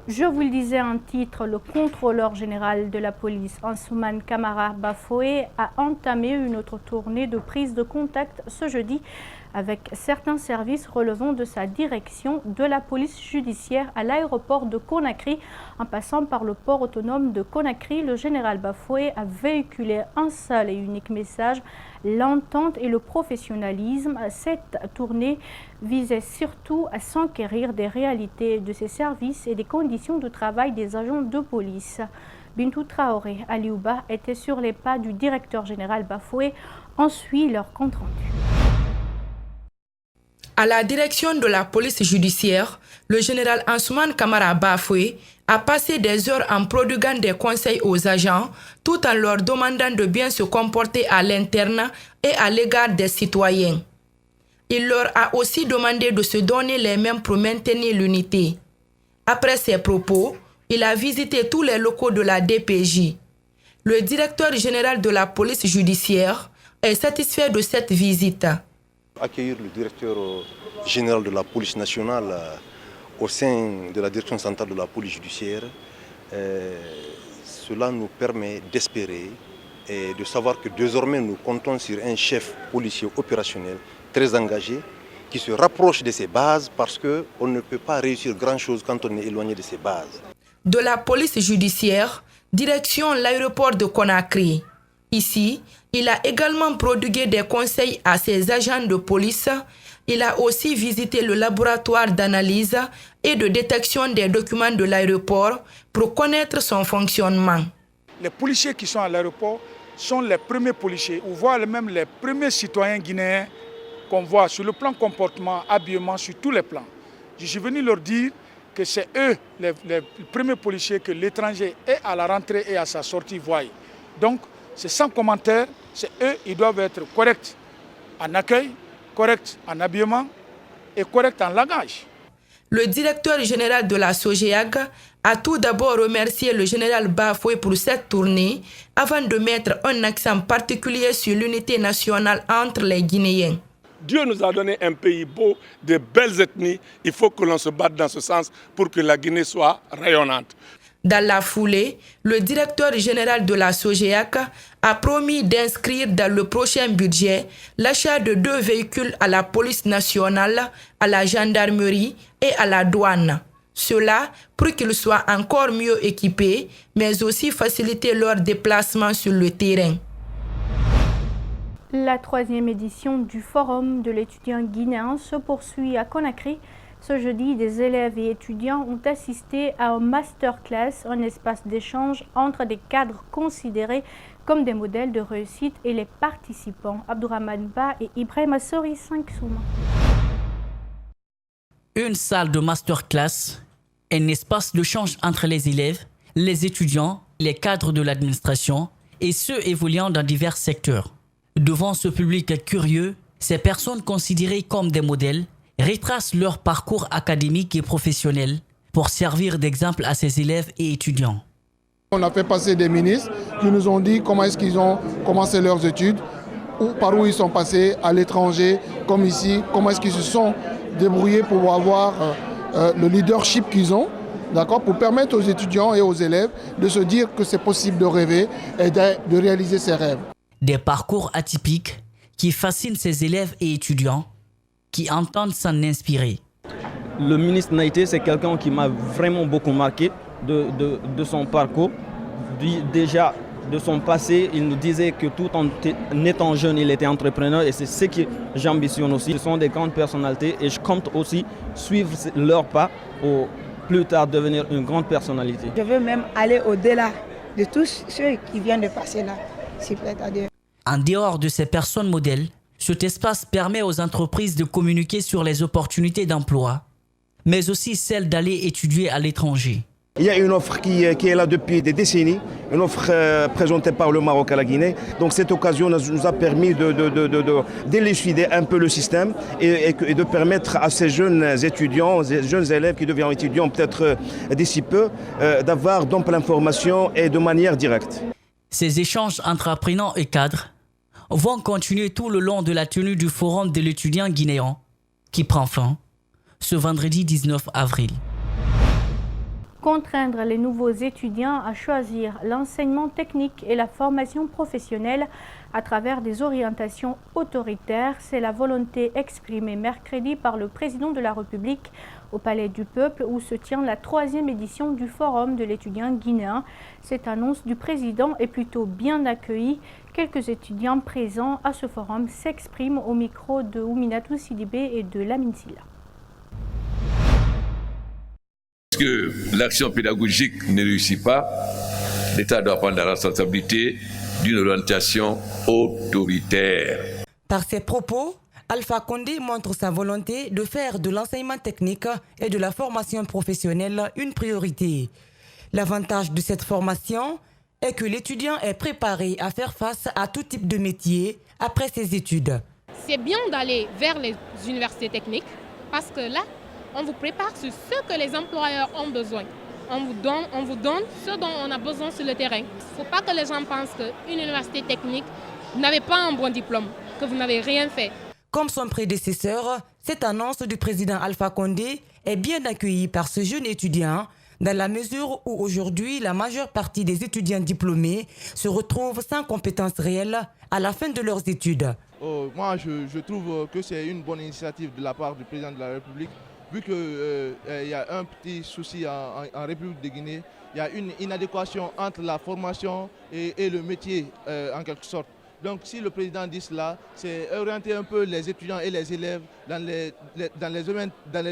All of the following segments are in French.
Je vous le disais en titre, le contrôleur général de la police, Ansoumane Camara Bafoué, a entamé une autre tournée de prise de contact ce jeudi avec certains services relevant de sa direction de la police judiciaire à l'aéroport de Conakry. En passant par le port autonome de Conakry, le général Bafoué a véhiculé un seul et unique message: l'entente et le professionnalisme. Cette tournée visait surtout à s'enquérir des réalités de ces services et des conditions de travail des agents de police. Bintou Traoré Aliouba était sur les pas du directeur général Bafoué. On suit leur compte rendu. À la direction de la police judiciaire, le général Ansoumane Camara Bafoué a passé des heures en prodiguant des conseils aux agents, tout en leur demandant de bien se comporter à l'interne et à l'égard des citoyens. Il leur a aussi demandé de se donner les mêmes pour maintenir l'unité. Après ses propos, il a visité tous les locaux de la DPJ. Le directeur général de la police judiciaire est satisfait de cette visite. Accueillir le directeur général de la police nationale au sein de la direction centrale de la police judiciaire, cela nous permet d'espérer et de savoir que désormais nous comptons sur un chef policier opérationnel très engagé qui se rapproche de ses bases, parce qu'on ne peut pas réussir grand-chose quand on est éloigné de ses bases. De la police judiciaire, direction l'aéroport de Conakry. Ici, il a également prodigué des conseils à ses agents de police. Il a aussi visité le laboratoire d'analyse et de détection des documents de l'aéroport pour connaître son fonctionnement. Les policiers qui sont à l'aéroport sont les premiers policiers, ou voire même les premiers citoyens guinéens qu'on voit sur le plan comportement, habillement, sur tous les plans. Je suis venu leur dire que c'est eux les premiers policiers que l'étranger est à la rentrée et à sa sortie voit. Donc, c'est sans commentaire, c'est eux, ils doivent être corrects en accueil, corrects en habillement et corrects en langage. Le directeur général de la SOGEAG a tout d'abord remercié le général Bafoué pour cette tournée avant de mettre un accent particulier sur l'unité nationale entre les Guinéens. Dieu nous a donné un pays beau, de belles ethnies. Il faut que l'on se batte dans ce sens pour que la Guinée soit rayonnante. Dans la foulée, le directeur général de la SOGEAC a promis d'inscrire dans le prochain budget l'achat de 2 véhicules à la police nationale, à la gendarmerie et à la douane. Cela pour qu'ils soient encore mieux équipés, mais aussi faciliter leur déplacement sur le terrain. La 3e édition du Forum de l'étudiant guinéen se poursuit à Conakry. Ce jeudi, des élèves et étudiants ont assisté à un masterclass, un espace d'échange entre des cadres considérés comme des modèles de réussite et les participants. Abdourahmane Ba et Ibrahim Assori, 5 Souma. Une salle de masterclass, un espace d'échange entre les élèves, les étudiants, les cadres de l'administration et ceux évoluant dans divers secteurs. Devant ce public curieux, ces personnes considérées comme des modèles retracent leur parcours académique et professionnel pour servir d'exemple à ces élèves et étudiants. On a fait passer des ministres qui nous ont dit comment est-ce qu'ils ont commencé leurs études, par où ils sont passés à l'étranger, comme ici, comment est-ce qu'ils se sont débrouillés pour avoir le leadership qu'ils ont, d'accord, pour permettre aux étudiants et aux élèves de se dire que c'est possible de rêver et de réaliser ses rêves. Des parcours atypiques qui fascinent ces élèves et étudiants qui entendent s'en inspirer. Le ministre Naïté, c'est quelqu'un qui m'a vraiment beaucoup marqué de son parcours. Déjà, de son passé, il nous disait que tout en étant jeune, il était entrepreneur et c'est ce que j'ambitionne aussi. Ce sont des grandes personnalités et je compte aussi suivre leurs pas pour plus tard devenir une grande personnalité. Je veux même aller au-delà de tous ceux qui viennent de passer là, s'il plaît à Dieu. En dehors de ces personnes modèles, cet espace permet aux entreprises de communiquer sur les opportunités d'emploi, mais aussi celles d'aller étudier à l'étranger. Il y a une offre qui est là depuis des décennies, une offre présentée par le Maroc à la Guinée. Donc cette occasion nous a permis d'élucider un peu le système et de permettre à ces jeunes étudiants, ces jeunes élèves qui deviennent étudiants peut-être d'ici peu, d'avoir d'ample information et de manière directe. Ces échanges entre apprenants et cadres vont continuer tout le long de la tenue du Forum de l'étudiant guinéen qui prend fin ce vendredi 19 avril. Contraindre les nouveaux étudiants à choisir l'enseignement technique et la formation professionnelle à travers des orientations autoritaires, c'est la volonté exprimée mercredi par le président de la République au Palais du Peuple où se tient la 3e édition du Forum de l'étudiant guinéen. Cette annonce du président est plutôt bien accueillie. Quelques étudiants présents à ce forum s'expriment au micro de Ouminatou Sidibé et de Lamine Silla. Que l'action pédagogique ne réussit pas, l'État doit prendre la responsabilité d'une orientation autoritaire. Par ses propos, Alpha Condé montre sa volonté de faire de l'enseignement technique et de la formation professionnelle une priorité. L'avantage de cette formation est que l'étudiant est préparé à faire face à tout type de métier après ses études. C'est bien d'aller vers les universités techniques parce que là, on vous prépare sur ce que les employeurs ont besoin. On vous donne ce dont on a besoin sur le terrain. Il ne faut pas que les gens pensent qu'une université technique, vous n'avez pas un bon diplôme, que vous n'avez rien fait. Comme son prédécesseur, cette annonce du président Alpha Condé est bien accueillie par ce jeune étudiant dans la mesure où aujourd'hui la majeure partie des étudiants diplômés se retrouvent sans compétences réelles à la fin de leurs études. Moi, je trouve que c'est une bonne initiative de la part du président de la République. Vu qu'il y a un petit souci en République de Guinée, il y a une inadéquation entre la formation et le métier en quelque sorte. Donc si le président dit cela, c'est orienter un peu les étudiants et les élèves dans les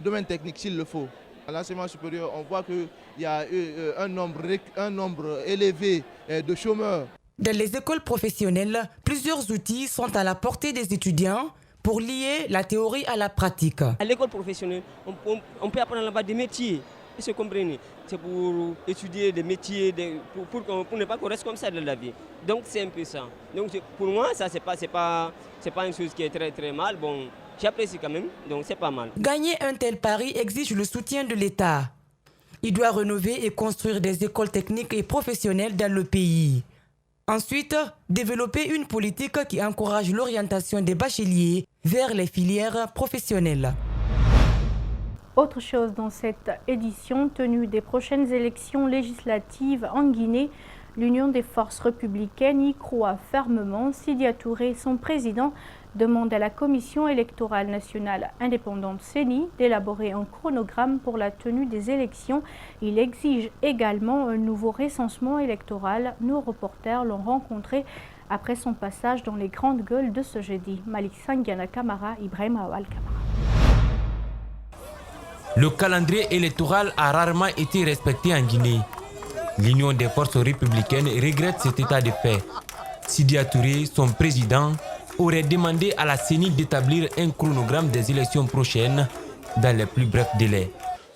domaines techniques s'il le faut. À l'enseignement supérieur, on voit qu'il y a un nombre élevé de chômeurs. Dans les écoles professionnelles, plusieurs outils sont à la portée des étudiants pour lier la théorie à la pratique. À l'école professionnelle, on peut apprendre là-bas des métiers. Vous comprenez? C'est pour étudier des métiers, pour ne pas qu'on reste comme ça dans la vie. Donc c'est un peu ça. Donc pour moi, ça c'est pas une chose qui est très très mal. Bon, j'apprécie quand même, donc c'est pas mal. Gagner un tel pari exige le soutien de l'État. Il doit rénover et construire des écoles techniques et professionnelles dans le pays. Ensuite, développer une politique qui encourage l'orientation des bacheliers vers les filières professionnelles. Autre chose dans cette édition, tenue des prochaines élections législatives en Guinée, l'Union des forces républicaines y croit fermement. Sidia Touré, son président, demande à la Commission électorale nationale indépendante CENI d'élaborer un chronogramme pour la tenue des élections. Il exige également un nouveau recensement électoral. Nos reporters l'ont rencontré après son passage dans les grandes gueules de ce jeudi. Malik Sangiana Kamara, Ibrahim Awal Kamara. Le calendrier électoral a rarement été respecté en Guinée. L'Union des forces républicaines regrette cet état de fait. Sidia Touré, son président, aurait demandé à la CENI d'établir un chronogramme des élections prochaines dans les plus brefs délais.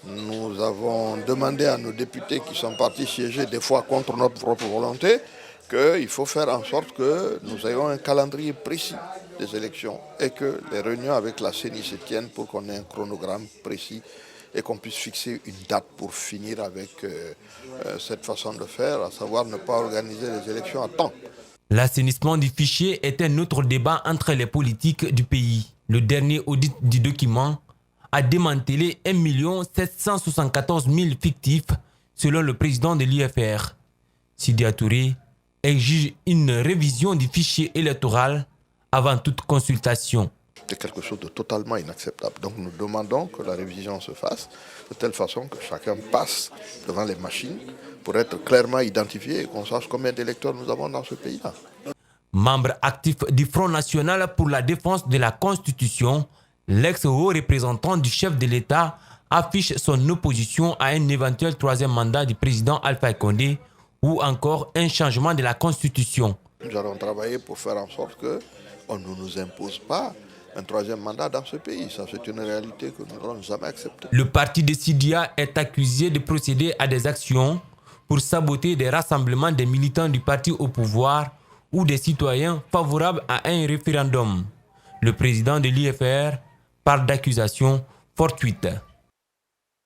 Nous avons demandé à nos députés qui sont partis siéger des fois contre notre propre volonté qu'il faut faire en sorte que nous ayons un calendrier précis des élections et que les réunions avec la CENI se tiennent pour qu'on ait un chronogramme précis et qu'on puisse fixer une date pour finir avec cette façon de faire, à savoir ne pas organiser les élections à temps. L'assainissement du fichier est un autre débat entre les politiques du pays. Le dernier audit du document a démantelé 1 774 000 fictifs selon le président de l'IFR. Sidia Touré exige une révision du fichier électoral avant toute consultation. C'est quelque chose de totalement inacceptable. Donc nous demandons que la révision se fasse de telle façon que chacun passe devant les machines pour être clairement identifié et qu'on sache combien d'électeurs nous avons dans ce pays-là. Membre actif du Front National pour la défense de la Constitution, l'ex-haut représentant du chef de l'État affiche son opposition à un éventuel 3e mandat du président Alpha Condé ou encore un changement de la Constitution. Nous allons travailler pour faire en sorte qu'on ne nous impose pas un 3e mandat dans ce pays. Ça, c'est une réalité que nous n'allons jamais accepter. Le parti de Sidia est accusé de procéder à des actions pour saboter des rassemblements des militants du parti au pouvoir ou des citoyens favorables à un référendum. Le président de l'IFR parle d'accusations fortuites.